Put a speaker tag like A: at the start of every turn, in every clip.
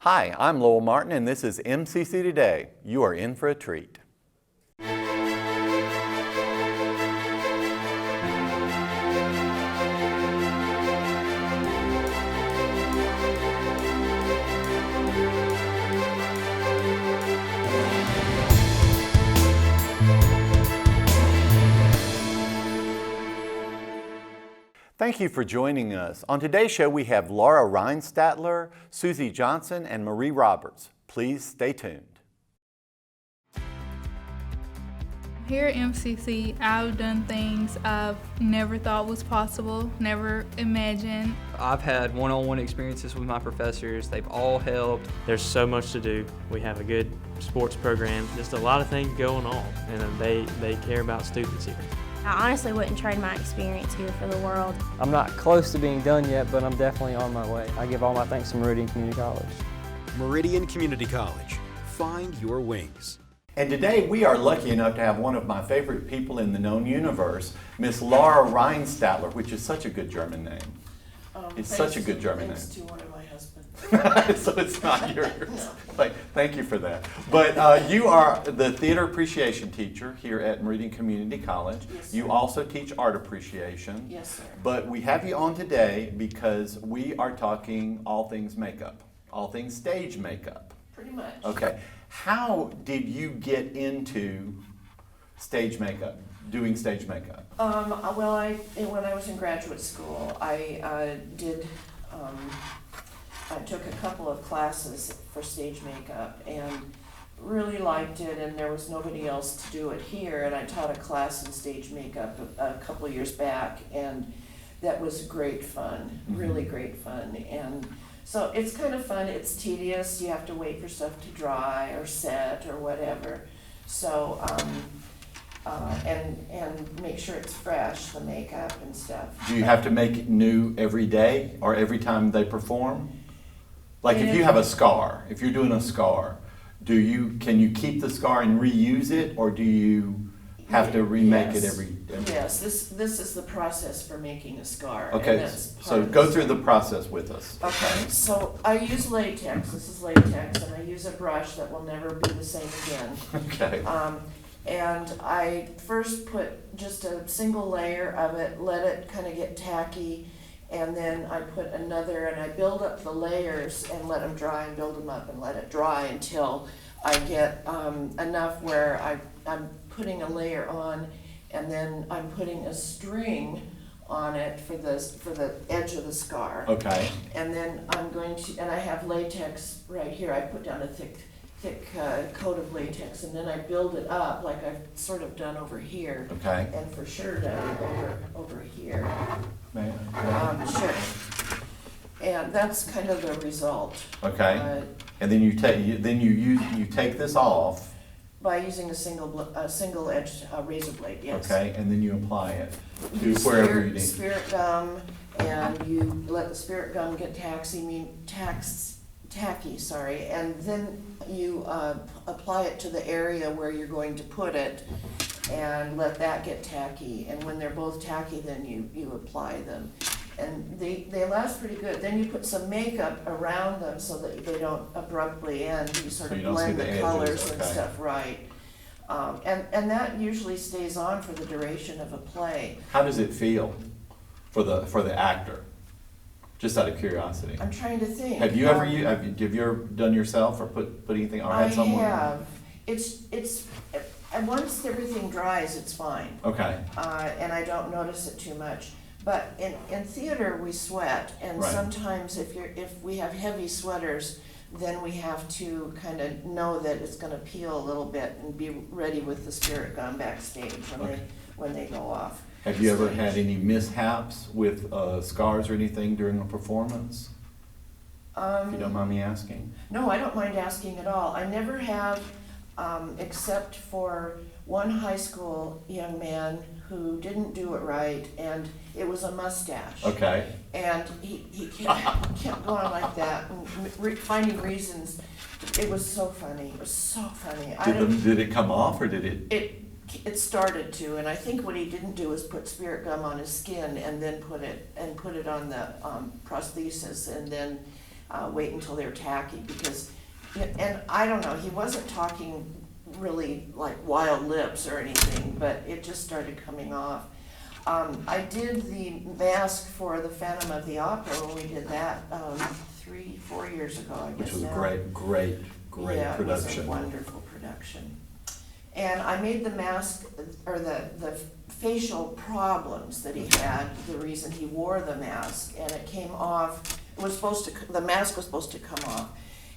A: Hi, I'm Lowell Martin and this is MCC Today. You are in for a treat. Thank you for joining us. On today's show, we have Laura Reinstatler, Susie Johnson, and Marie Roberts. Please stay tuned.
B: Here at MCC, I've done things I've never thought was possible, never imagined.
C: I've had one-on-one experiences with my professors. They've all helped.
D: There's so much to do. We have a good sports program, just a lot of things going on, and they care about students here.
E: I honestly wouldn't trade my experience here for the world.
F: I'm not close to being done yet, but I'm definitely on my way. I give all my thanks to Meridian Community College.
G: Meridian Community College. Find your wings.
A: And today we are lucky enough to have one of my favorite people in the known universe, Miss Laura Reinstatler, which is such a good German name. It's such a good German name.
H: Thanks to one of my husbands.
A: So it's not yours.
H: No.
A: Thank you for that. But you are the theater appreciation teacher here at Meridian Community College.
H: Yes,
A: You
H: sir.
A: also teach art appreciation.
H: Yes, sir.
A: But we have you on today because we are talking all things makeup, all things stage makeup.
H: Pretty much.
A: Okay. How did you get into stage makeup, doing stage makeup?
H: Well, when I was in graduate school, I took a couple of classes for stage makeup and really liked it, and there was nobody else to do it here, and I taught a class in stage makeup a couple of years back, and that was great fun, really great fun. And so it's kind of fun. It's tedious. You have to wait for stuff to dry or set or whatever. So, and make sure it's fresh, the makeup and stuff.
A: Do you have to make it new every day or every time they perform? Like if you have a scar, if you're doing a scar, can you keep the scar and reuse it, or do you have to remake it every?
H: Yes, this is the process for making a scar.
A: Okay, so go through the process with us.
H: Okay, so I use latex. This is latex, and I use a brush that will never be the same again.
A: Okay.
H: And I first put just a single layer of it, let it kind of get tacky, and then I put another, and I build up the layers and let them dry and build them up and let it dry until I get enough where I'm putting a layer on, and then I'm putting a string on it for the edge of the scar.
A: Okay.
H: And then I'm going to, and I have latex right here. I put down a thick coat of latex, and then I build it up like I've sort of done over here.
A: Okay.
H: And for sure done over here.
A: Sure.
H: And that's kind of the result.
A: Okay. And then you take this off.
H: By using a single edged razor blade, yes.
A: Okay, and then you apply it to wherever you need.
H: Spirit gum, and you let the spirit gum get tacky, and then you apply it to the area where you're going to put it, and let that get tacky. And when they're both tacky, then you apply them, and they last pretty good. Then you put some makeup around them so that they don't abruptly end. You sort of blend the colors and stuff right. And that usually stays on for the duration of a play.
A: How does it feel for the actor? Just out of curiosity.
H: I'm trying to think.
A: Have you ever done yourself or put anything or had someone?
H: I have. It's and once everything dries, it's fine.
A: Okay.
H: And I don't notice it too much. But in theater we sweat, and
A: Right.
H: sometimes if we have heavy sweaters, then we have to kind of know that it's going to peel a little bit and be ready with the spirit gum backstage when they go off.
A: Have you ever had any mishaps with scars or anything during a performance? If you don't mind me asking.
H: No, I don't mind asking at all. I never have, except for one high school young man who didn't do it right, and it was a mustache.
A: Okay.
H: And he kept going like that, and finding reasons. It was so funny. It was so funny.
A: Did it come off, or did it?
H: It started to, and I think what he didn't do is put spirit gum on his skin and then put it on the prosthesis, and then wait until they're tacky, because, and I don't know, he wasn't talking really like wild lips or anything, but it just started coming off. I did the mask for the Phantom of the Opera when we did that 3-4 years ago, I guess.
A: Which was
H: now.
A: a great
H: Yeah,
A: production.
H: it was a wonderful production. And I made the mask, or the facial problems that he had, the reason he wore the mask, and it came off. It was supposed to, the mask was supposed to come off,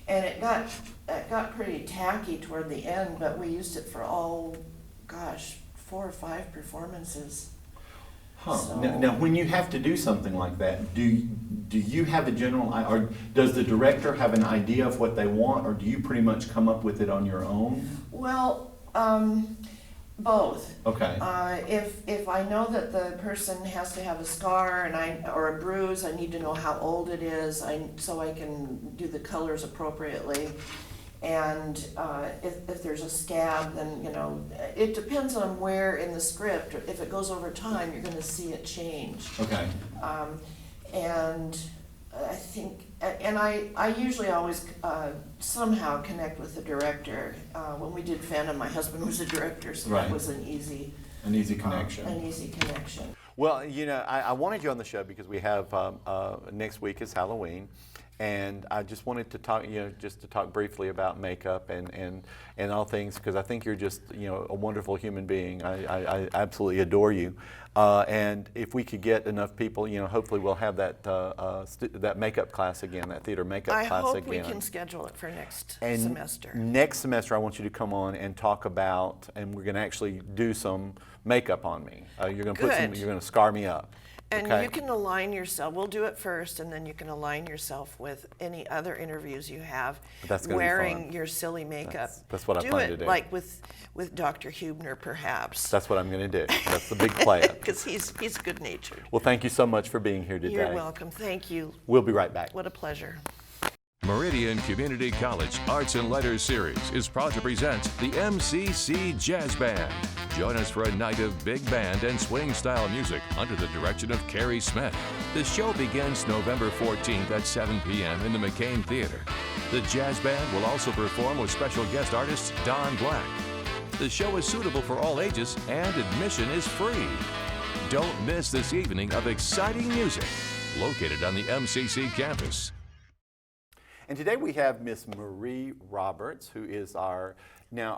H: and it got pretty tacky toward the end. But we used it for 4 or 5 performances.
A: Huh.
H: So-
A: Now, when you have to do something like that, do you have a general, or does the director have an idea of what they want, or do you pretty much come up with it on your own?
H: Well, both.
A: Okay.
H: If I know that the person has to have a scar or a bruise, I need to know how old it is, so I can do the colors appropriately. And if there's a scab, then, it depends on where in the script. If it goes over time, you're going to see it change.
A: Okay.
H: And I think, and I usually always somehow connect with the director. When we did Phantom, my husband was a director, so
A: Right.
H: that was an easy
A: connection.
H: An easy connection.
I: Well, I wanted you on the show because we have next week is Halloween, and I just wanted to talk, just to talk briefly about makeup and all things, because I think you're just, a wonderful human being. I absolutely adore you, and if we could get enough people, hopefully we'll have that makeup class again, that theater makeup class again.
H: I hope we can schedule it for next
I: And
H: semester.
I: next semester, I want you to come on and talk about, and we're going to actually do some makeup on me. You're going to put some,
H: Good.
I: you're going to scar me up.
H: And
I: okay?
H: you can align yourself. We'll do it first, and then you can align yourself with any other interviews you have,
I: That's gonna be
H: wearing
I: fun.
H: your silly makeup.
I: That's what I plan to do.
H: Do it like with Dr. Hubner, perhaps.
I: That's what I'm going to do. That's the big plan.
H: Because he's good-natured.
I: Well, thank you so much for being here today.
H: You're welcome. Thank you.
I: We'll be right back.
H: What a pleasure.
J: Meridian Community College Arts and Letters Series is proud to present the MCC Jazz Band. Join us for a night of big band and swing-style music under the direction of Carrie Smith. The show begins November 14th at 7 p.m. in the McCain Theater. The Jazz Band will also perform with special guest artist Don Black. The show is suitable for all ages and admission is free. Don't miss this evening of exciting music located on the MCC campus.
I: And today we have Miss Marie Roberts, who is are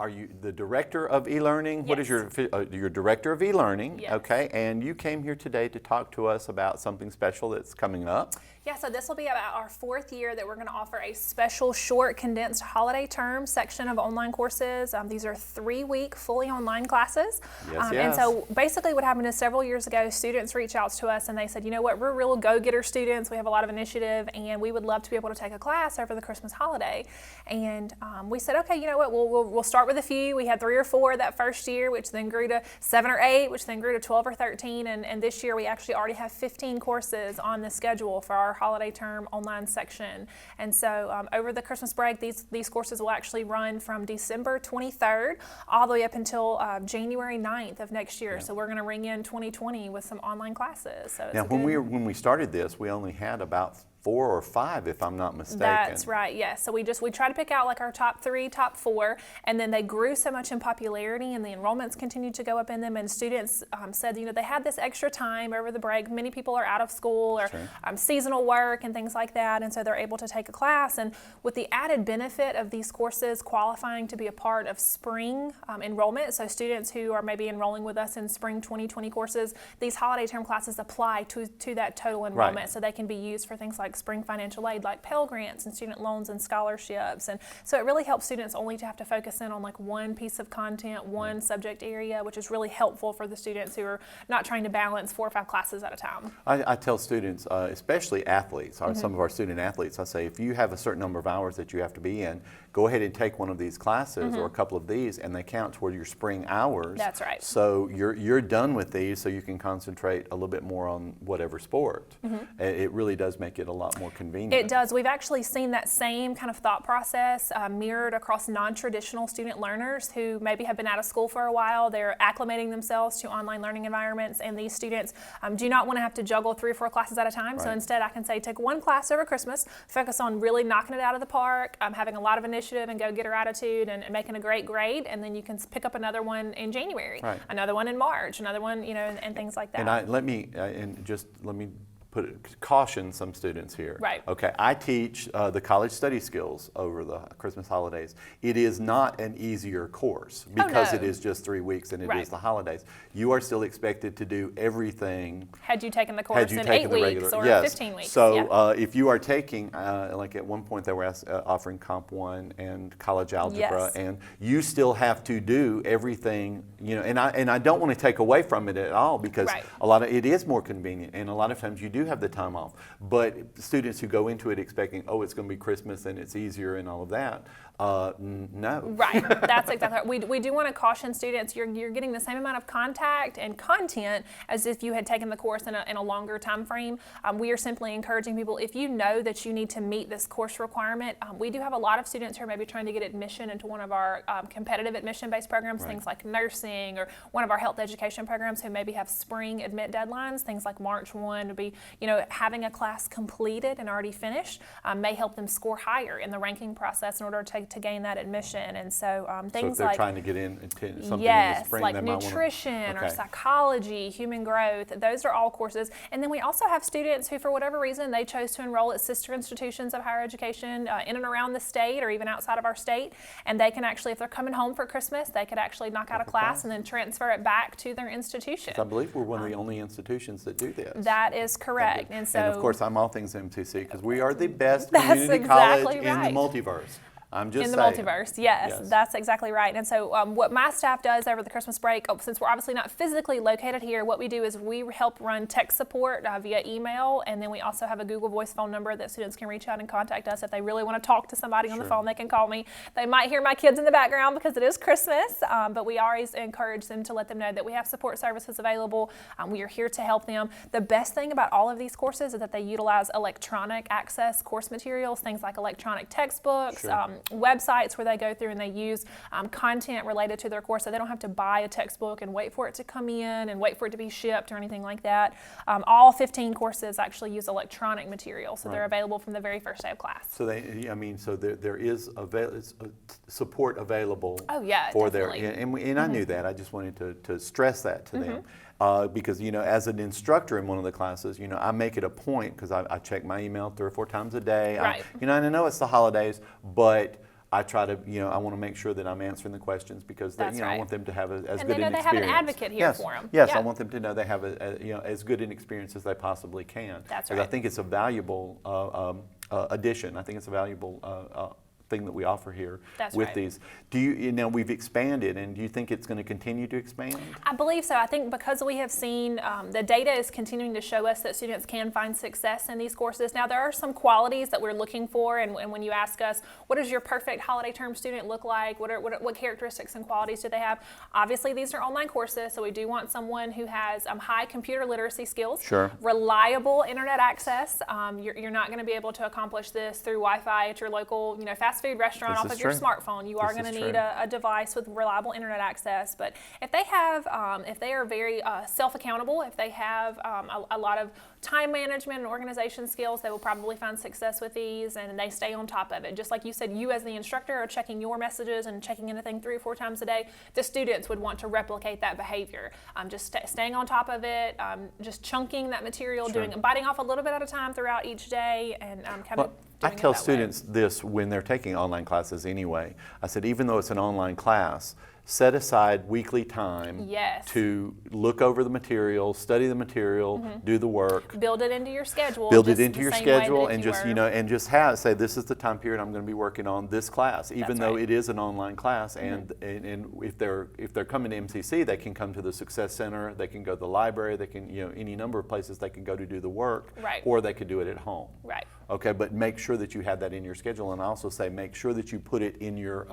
I: you the director of eLearning?
K: Yes.
I: What is your director of eLearning?
K: Yes.
I: Okay, and you came here today to talk to us about something special that's coming up.
K: Yeah, so this will be about our 4th year that we're going to offer a special short condensed holiday term section of online courses. These are 3-week fully online classes.
I: Yes,
K: And so basically what happened is several years ago, students reached out to us and they said, you know what, we're real go-getter students. We have a lot of initiative and we would love to be able to take a class over the Christmas holiday. And we said, okay, you know what, we'll start with a few. We had 3 or 4 that first year, which then grew to 7 or 8, which then grew to 12 or 13. And this year we actually already have 15 courses on the schedule for our holiday term online section. And so over the Christmas break, these courses will actually run from December 23rd all the way up until January 9th of next year. Yeah. So we're going to ring in 2020 with some online classes. So
I: now, when we started this, we only had about 4 or 5, if I'm not mistaken.
K: That's right, yes. So we try to pick out like our top 3, top 4, and then they grew so much in popularity and the enrollments continued to go up in them, and students said, they had this extra time over the break. Many people are out of school or seasonal work and things like that, and so they're able to take a class. And with the added benefit of these courses qualifying to be a part of spring enrollment, so students who are maybe enrolling with us in spring 2020 courses, these holiday term classes apply to that total enrollment, so they can be used for things like spring financial aid, like Pell Grants and student loans and scholarships. And so it really helps students only to have to focus in on like one piece of content, one subject area, which is really helpful for the students who are not trying to balance 4 or 5 classes at a time.
I: I tell students, especially athletes, some of our student athletes, I say, if you have a certain number of hours that you have to be in, go ahead and take one of these classes or a couple of these, and they count toward your spring hours.
K: That's right.
I: So you're done with these, so you can concentrate a little bit more on whatever sport. It really does make it a lot lot more convenient.
K: It does. We've actually seen that same kind of thought process mirrored across non-traditional student learners who maybe have been out of school for a while. They're acclimating themselves to online learning environments, and these students do not want to have to juggle 3 or 4 classes at a time. So instead, I can say take one class over Christmas, focus on really knocking it out of the park, having a lot of initiative and go-getter attitude, and making a great grade, and then you can pick up another one in January, another one in March, another one, and things like that.
I: And let me caution some students here.
K: Right.
I: Okay, I teach the college study skills over the Christmas holidays. It is not an easier course because it is just 3 weeks and it is the holidays. You are still expected to do everything.
K: Had you taken the course in 8 weeks or 15 weeks.
I: So if you are taking, like at one point they were offering Comp 1 and college algebra, and you still have to do everything, and I don't want to take away from it at all, because it is more convenient, and a lot of times you do have the time off. But students who go into it expecting, oh, it's going to be Christmas and it's easier and all of that, no.
K: Right, that's exactly right. We do want to caution students, you're getting the same amount of contact and content as if you had taken the course in a longer time frame. We are simply encouraging people, if you know that you need to meet this course requirement, we do have a lot of students who are maybe trying to get admission into one of our competitive admission-based programs, things like nursing, or one of our health education programs who maybe have spring admit deadlines, things like March 1 would be, having a class completed and already finished may help them score higher in the ranking process in order to gain that admission. And so things
I: so if they're trying to get in something in the spring,
K: like nutrition or psychology, human growth, those are all courses. And then we also have students who, for whatever reason, they chose to enroll at sister institutions of higher education in and around the state or even outside of our state, and they can actually, if they're coming home for Christmas, they could actually knock out a class and then transfer it back to their institution.
I: I believe we're one of the only institutions that do this.
K: That is correct. And so,
I: of course, I'm all things MCC because we are the best community college in the multiverse. I'm just
K: saying. Multiverse, yes, that's exactly right. And so what my staff does over the Christmas break, since we're obviously not physically located here, what we do is we help run tech support via email, and then we also have a Google Voice phone number that students can reach out and contact us. If they really want to talk to somebody on the phone, they can call me. They might hear my kids in the background because it is Christmas, but we always encourage them to let them know that we have support services available. We are here to help them. The best thing about all of these courses is that they utilize electronic access course materials, things like electronic textbooks, websites where they go through and they use content related to their course, so they don't have to buy a textbook and wait for it to come in and wait for it to be shipped or anything like that. All 15 courses actually use electronic material, so they're available from the very first day of class.
I: So there is support available.
K: Oh yeah,
I: for
K: definitely.
I: And I knew that. I just wanted to stress that to them. Because as an instructor in one of the classes, I make it a point, because I check my email 3 or 4 times a day. And I know it's the holidays, but I try to, I want to make sure that I'm answering the questions, because I want them to have as good an experience. And they know they have an
K: advocate here for them.
I: Yes, I want them to know they have as good an experience as they possibly can.
K: That's right.
I: I think it's a valuable addition. I think it's a valuable thing that we offer here with these. Do you now we've expanded, and do you think it's going to continue to expand?
K: I believe so. I think because we have seen the data is continuing to show us that students can find success in these courses. Now there are some qualities that we're looking for, and when you ask us, what does your perfect holiday term student look like? What characteristics and qualities do they have? Obviously these are online courses, so we do want someone who has high computer literacy skills, reliable internet access. You're not going to be able to accomplish this through Wi-Fi at your local fast food restaurant off of your smartphone. You are going to need a device with reliable internet access. But if they have, if they are very self-accountable, if they have a lot of time management and organization skills, they will probably find success with these, and they stay on top of it. Just like you said, you as the instructor are checking your messages and checking anything 3 or 4 times a day. The students would want to replicate that behavior. Just staying on top of it, just chunking that material, biting off a little bit at a time throughout each day, and kind of
I: I tell students this when they're taking online classes anyway. I said, even though it's an online class, set aside weekly time to look over the material, study the material, do the work.
K: Build it into your schedule.
I: Build it into your schedule, and just and just say, this is the time period I'm going to be working on this class, even though it is an online class. And if they're coming to MCC, they can come to the Success Center, they can go to the library, they can any number of places they can go to do the work, or they could do it at home. Okay, but make sure that you have that in your schedule, and I also say make sure that you put it in your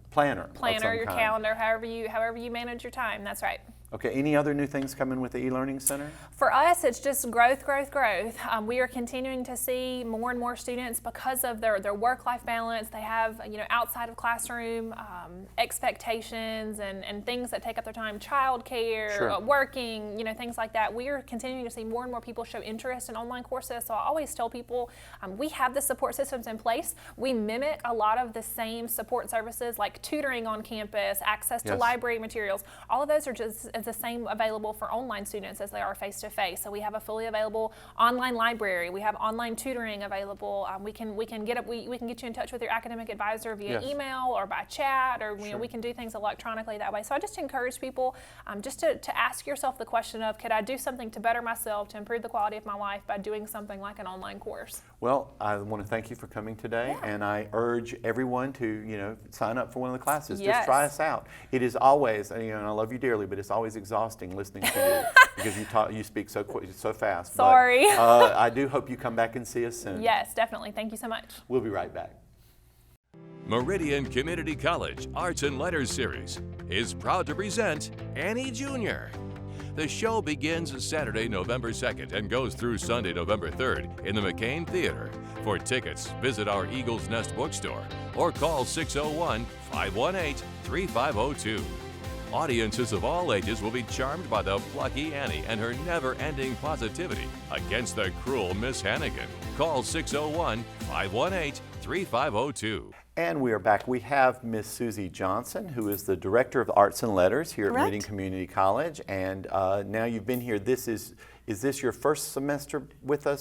I: planner,
K: your calendar, however you manage your time. That's right.
I: Okay, any other new things coming with the eLearning Center?
K: For us, it's just growth, growth, growth. We are continuing to see more and more students because of their work-life balance. They have, outside of classroom expectations and things that take up their time, childcare,
I: Sure.
K: working, things like that. We are continuing to see more and more people show interest in online courses. So I always tell people we have the support systems in place. We mimic a lot of the same support services like tutoring on campus, access to
I: Yes.
K: library materials. All of those are just the same available for online students as they are face-to-face. So we have a fully available online library. We have online tutoring available. We can get you in touch with your academic advisor via
I: Yes.
K: email or by chat, or
I: Sure.
K: we can do things electronically that way. So I just encourage people just to ask yourself the question of, could I do something to better myself, to improve the quality of my life by doing something like an online course?
I: Well, I want to thank you for coming today, and I urge everyone to, sign up for one of the classes.
K: Yes.
I: Just try us out. It is always, and I love you dearly, but it's always exhausting listening to you because you speak so quick, so fast.
K: Sorry.
I: But, I do hope you come back and see us soon.
K: Yes, definitely. Thank you so much.
I: We'll be right back.
J: Meridian Community College Arts and Letters Series is proud to present Annie Jr. The show begins Saturday, November 2nd and goes through Sunday, November 3rd in the McCain Theater. For tickets, visit our Eagles Nest bookstore or call 601-518-3502. Audiences of all ages will be charmed by the plucky Annie and her never-ending positivity against the cruel Miss Hannigan. Call 601-518-3502.
I: And we are back. We have Miss Susie Johnson, who is the Director of Arts and Letters here at Meridian Community College. And now you've been here. Is this your first semester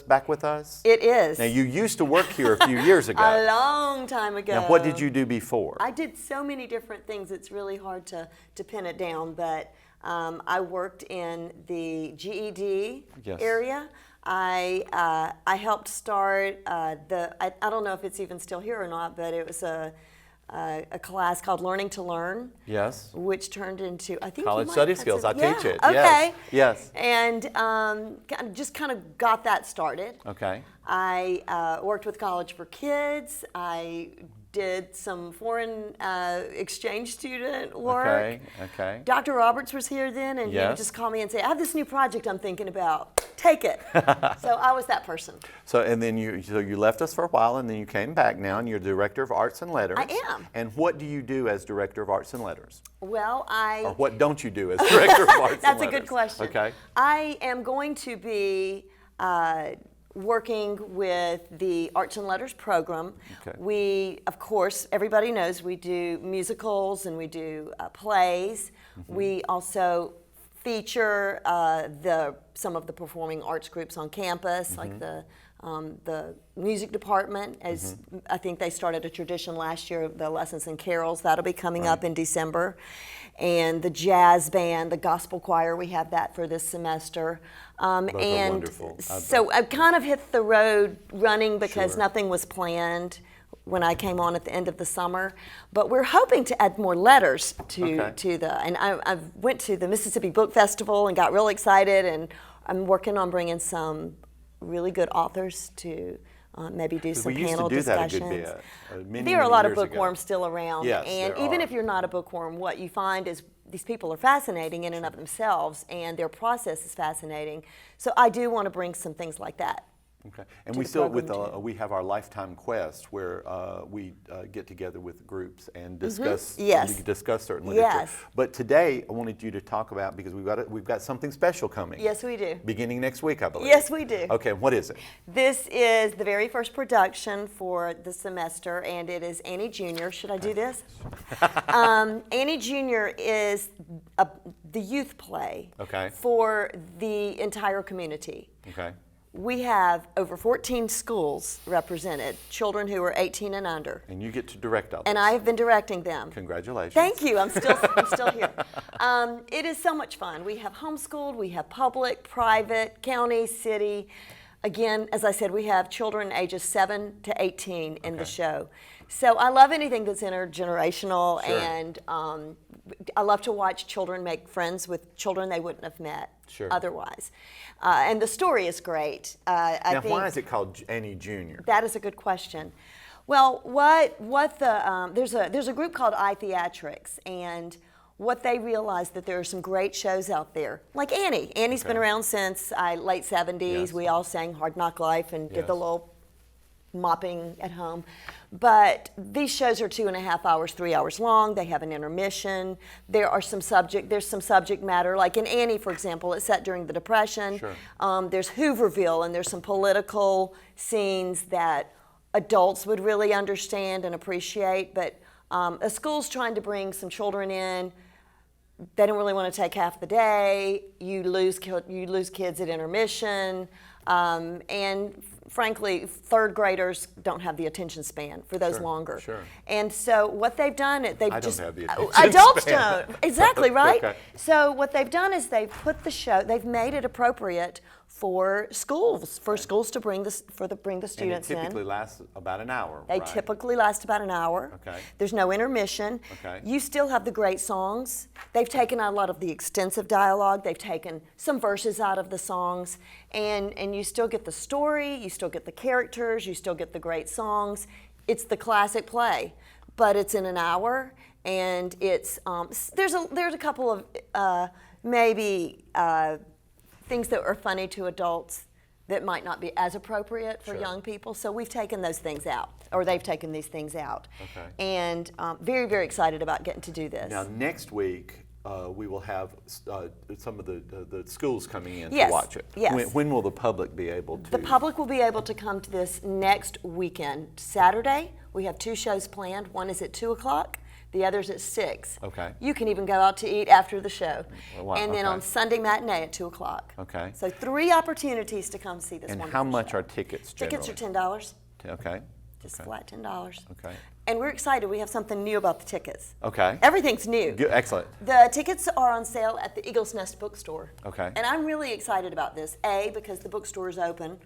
I: back with us?
L: It is.
I: Now, you used to work here a few years ago.
L: A long time ago.
I: Now, what did you do before?
L: I did so many different things, it's really hard to pin it down, but I worked in the GED
I: Yes.
L: area. I helped start I don't know if it's even still here or not, but it was a class called Learning to Learn.
I: Yes.
L: Which turned into, I think,
I: College Study Skills. I teach it.
L: Okay.
I: Yes.
L: And just kind of got that started.
I: Okay.
L: I worked with College for Kids. I did some foreign exchange student work.
I: Okay.
L: Dr. Roberts was here then, and he would just call me and say, I have this new project I'm thinking about. Take it. So I was that person.
I: So then you left us for a while, and then you came back now, and you're Director of Arts and Letters.
L: I am.
I: And what do you do as Director of Arts and Letters?
L: Well,
I: Or what don't you do as Director of Arts and Letters?
L: That's a good question.
I: Okay.
L: I am going to be working with the Arts and Letters program.
I: Okay.
L: We, of course, everybody knows we do musicals and we do plays.
I: Mm-hmm.
L: We also feature some of the performing arts groups on campus, like the music department. As I think they started a tradition last year, the Lessons and Carols. That'll be coming up in December. And the Jazz Band, the Gospel Choir, we have that for this semester.
I: Those are wonderful.
L: So I've kind of hit the road running because nothing was planned when I came on at the end of the summer. But we're hoping to add more letters to and I went to the Mississippi Book Festival and got real excited, and I'm working on bringing some really good authors to maybe do some panel discussions.
I: We used to do that a good bit.
L: There are a lot of bookworms still around,
I: Yes,
L: and
I: there
L: even
I: are.
L: if you're not a bookworm, what you find is these people are fascinating in and of themselves, and their process is fascinating. So I do want to bring some things like that.
I: Okay, and we still we have our Lifetime Quest where we get together with groups and discuss certain literature.
L: Yes.
I: But today I wanted you to talk about, because we've got something special coming.
L: Yes, we do.
I: Beginning next week, I believe.
L: Yes, we do.
I: Okay, what is it?
L: This is the very first production for the semester, and it is Annie Jr. Should I do this? Annie Jr. is the youth play for the entire community.
I: Okay.
L: We have over 14 schools represented, children who are 18 and under.
I: And you get to direct all this.
L: And I have been directing them.
I: Congratulations.
L: Thank you. I'm still here. It is so much fun. We have homeschooled, we have public, private, county, city. Again, as I said, we have children ages 7 to 18 in the show. So I love anything that's intergenerational, and I love to watch children make friends with children they wouldn't have met otherwise. And the story is great.
I: Now, why is it called Annie Jr.?
L: That is a good question. Well, there's a group called iTheatrics, and what they realized that there are some great shows out there, like Annie. Annie's been around since late 70s.
I: Yes.
L: We all sang Hard Knock Life and did the
I: Yes.
L: little mopping at home. But these shows are 2.5 hours, 3 hours long. They have an intermission. There's some subject matter. Like in Annie, for example, it's set during the Depression.
I: Sure.
L: There's Hooverville, and there's some political scenes that adults would really understand and appreciate. But a school's trying to bring some children in. They don't really want to take half the day. You lose kids at intermission. And frankly, third graders don't have the attention span for those longer.
I: Sure.
L: And so what they've done,
I: I don't have the attention
L: adults
I: span.
L: don't. Exactly, right?
I: Okay.
L: So what they've done is they've put the show, they've made it appropriate for schools to bring the students in.
I: And it typically lasts about an hour,
L: They
I: right?
L: typically last about an hour.
I: Okay.
L: There's no intermission.
I: Okay.
L: You still have the great songs. They've taken out a lot of the extensive dialogue. They've taken some verses out of the songs. And you still get the story, you still get the characters, you still get the great songs. It's the classic play, but it's in an hour. And it's there's a couple of maybe things that are funny to adults that might not be as appropriate for young people. So we've taken those things out, or they've taken these things out.
I: Okay.
L: And very, very excited about getting to do this.
I: Now, next week, we will have some of the schools coming in
L: Yes,
I: to watch it.
L: yes.
I: When will the public be able to?
L: The public will be able to come to this next weekend. Saturday, we have 2 shows planned. One is at 2 o'clock. The other's at 6.
I: Okay.
L: You can even go out to eat after the show.
I: Wow,
L: And then
I: okay.
L: on Sunday matinee at 2 o'clock.
I: Okay.
L: So 3 opportunities to come see this
I: And
L: wonderful
I: how much
L: show.
I: are tickets generally?
L: Tickets are $10.
I: Okay.
L: Just
I: Okay.
L: flat $10.
I: Okay.
L: And we're excited. We have something new about the tickets.
I: Okay.
L: Everything's new.
I: Good. Excellent.
L: The tickets are on sale at the Eagle's Nest bookstore.
I: Okay.
L: And I'm really excited about this. A, because the bookstore is open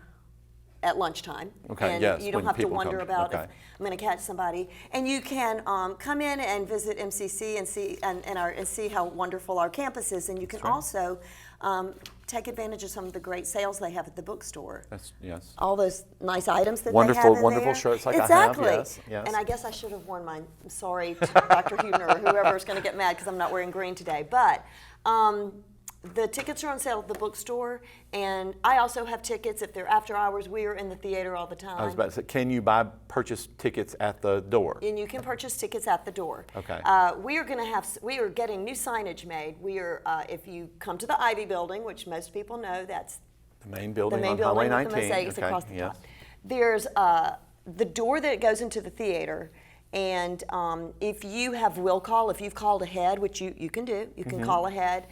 L: at lunchtime.
I: Okay,
L: And
I: yes,
L: you don't
I: when
L: have to
I: people
L: wonder
I: come.
L: about
I: Okay.
L: if I'm going to catch somebody. And you can come in and visit MCC and see how wonderful our campus is. And you can also take advantage of some of the great sales they have at the bookstore.
I: Yes.
L: All those nice items that
I: Wonderful-
L: they have in
I: wonderful
L: there.
I: shirts like I have,
L: exactly.
I: yes, yes.
L: And I guess I should have worn mine. I'm sorry to Dr. Huebner or whoever is going to get mad because I'm not wearing green today. But the tickets are on sale at the bookstore, and I also have tickets if they're after hours. We are in the theater all the time.
I: I was about to say, can you purchase tickets at the door?
L: And you can purchase tickets at the door.
I: Okay.
L: We are getting new signage made. We are, if you come to the Ivy Building, which most people know, that's
I: The main
L: the
I: building
L: main
I: on
L: building
I: Highway
L: with
I: 19.
L: the mosaics
I: Okay,
L: across the
I: yes.
L: top. There's the door that goes into the theater, and if you have will call, if you've called ahead, which you can do, you can call ahead.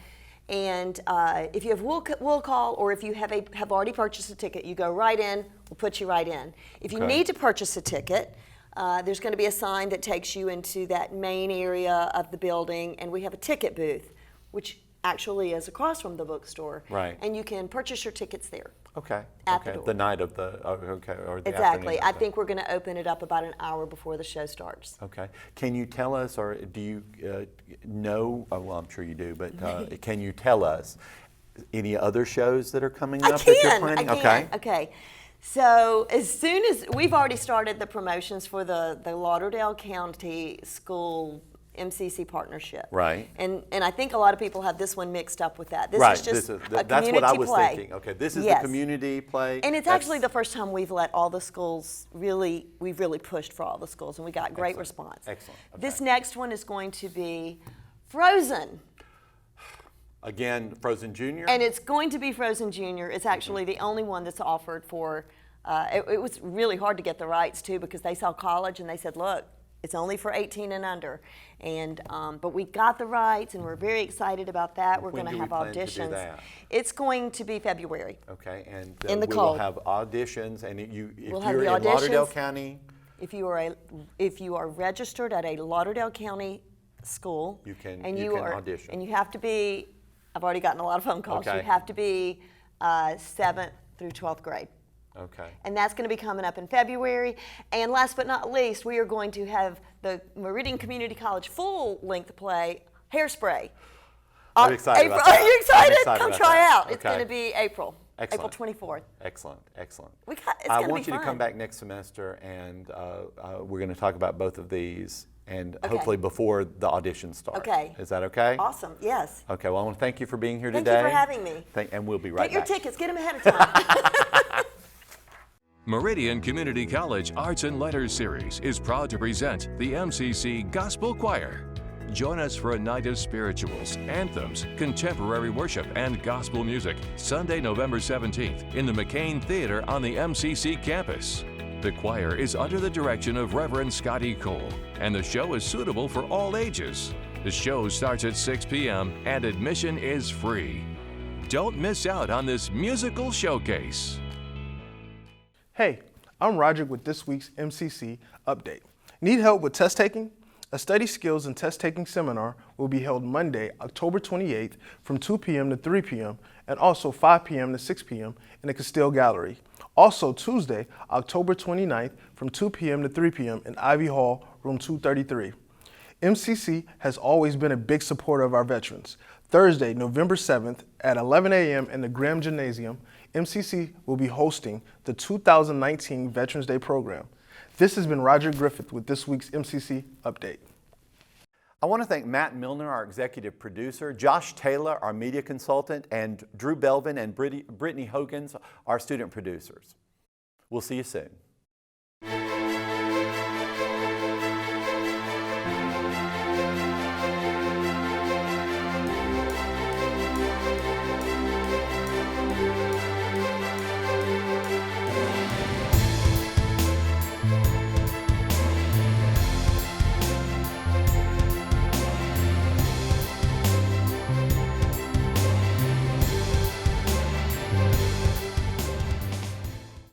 L: And if you have will call, or if you have already purchased a ticket, you go right in. We'll put you right in. If you
I: Okay.
L: need to purchase a ticket, there's going to be a sign that takes you into that main area of the building, and we have a ticket booth, which actually is across from the bookstore.
I: Right.
L: And you can purchase your tickets there.
I: Okay.
L: At
I: okay.
L: the door.
I: The night of the or the
L: Exactly.
I: afternoon.
L: I think we're going to open it up about an hour before the show starts.
I: Okay. Can you tell us, or do you know? Oh, well, I'm sure you do, but can you tell us any other shows that are coming up that you're planning?
L: I can. Okay. So as soon as we've already started the promotions for the Lauderdale County School MCC partnership.
I: Right.
L: And I think a lot of people have this one mixed up with that. This
I: right.
L: is just a
I: that's what I
L: community
I: was
L: play.
I: thinking. Okay. This is
L: Yes.
I: the community play.
L: And it's actually the first time we've let all the schools we've really pushed for all the schools, and we got great response.
I: Excellent. Okay.
L: This next one is going to be Frozen.
I: Again, Frozen Junior.
L: And it's going to be Frozen Junior. It's actually the only one that's offered for, it was really hard to get the rights too, because they saw college and they said, look, it's only for 18 and under. And, but we got the rights, and we're very excited about that. We're
I: When
L: going to
I: do we
L: have
I: plan to do
L: auditions.
I: that?
L: It's going to be February.
I: Okay, and
L: In the
I: we will
L: cold.
I: have auditions, and if
L: We'll have
I: you're
L: the
I: in Lauderdale
L: auditions.
I: County,
L: If you are registered at a Lauderdale County school,
I: You can-
L: and
I: you can
L: are,
I: audition.
L: and you have to be, I've already gotten a lot of phone calls.
I: Okay.
L: You have to be 7th through 12th grade.
I: okay.
L: And that's going to be coming up in February. And last but not least, we are going to have the Meridian Community College full-length play, Hairspray.
I: I'm excited
L: April.
I: about that.
L: Are you excited?
I: I'm excited
L: Come
I: about
L: try
I: that.
L: out. It's
I: Okay.
L: going to be April.
I: Excellent.
L: April 24th.
I: Excellent, excellent.
L: It's
I: I
L: gonna
I: want
L: be
I: you to come
L: fun.
I: back next semester, and we're going to talk about both of these. and
L: Okay.
I: hopefully before the auditions start.
L: Okay.
I: Is that okay?
L: Awesome, yes.
I: Okay, well, I want to thank you for being here
L: Thank
I: today.
L: you for having me.
I: And we'll be right
L: Get your
I: back.
L: tickets, get them ahead of time.
J: Meridian Community College Arts and Letters Series is proud to present the MCC Gospel Choir. Join us for a night of spirituals, anthems, contemporary worship, and gospel music, Sunday, November 17th in the McCain Theater on the MCC campus. The choir is under the direction of Reverend Scotty Cole, and the show is suitable for all ages. The show starts at 6 p.m. and admission is free. Don't miss out on this musical showcase.
M: Hey, I'm Roderick with this week's MCC Update. Need help with test taking? A study skills and test taking seminar will be held Monday, October 28th from 2 p.m. to 3 p.m. and also 5 p.m. to 6 p.m. in the Castile Gallery. Also Tuesday, October 29th from 2 p.m. to 3 p.m. in Ivy Hall, room 233. MCC has always been a big supporter of our veterans. Thursday, November 7th at 11 a.m. in the Graham Gymnasium, MCC will be hosting the 2019 Veterans Day program. This has been Roger Griffith with this week's MCC Update.
I: I want to thank Matt Milner, our executive producer, Josh Taylor, our media consultant, and Drew Belvin and Brittany Hogans, our student producers. We'll see you soon.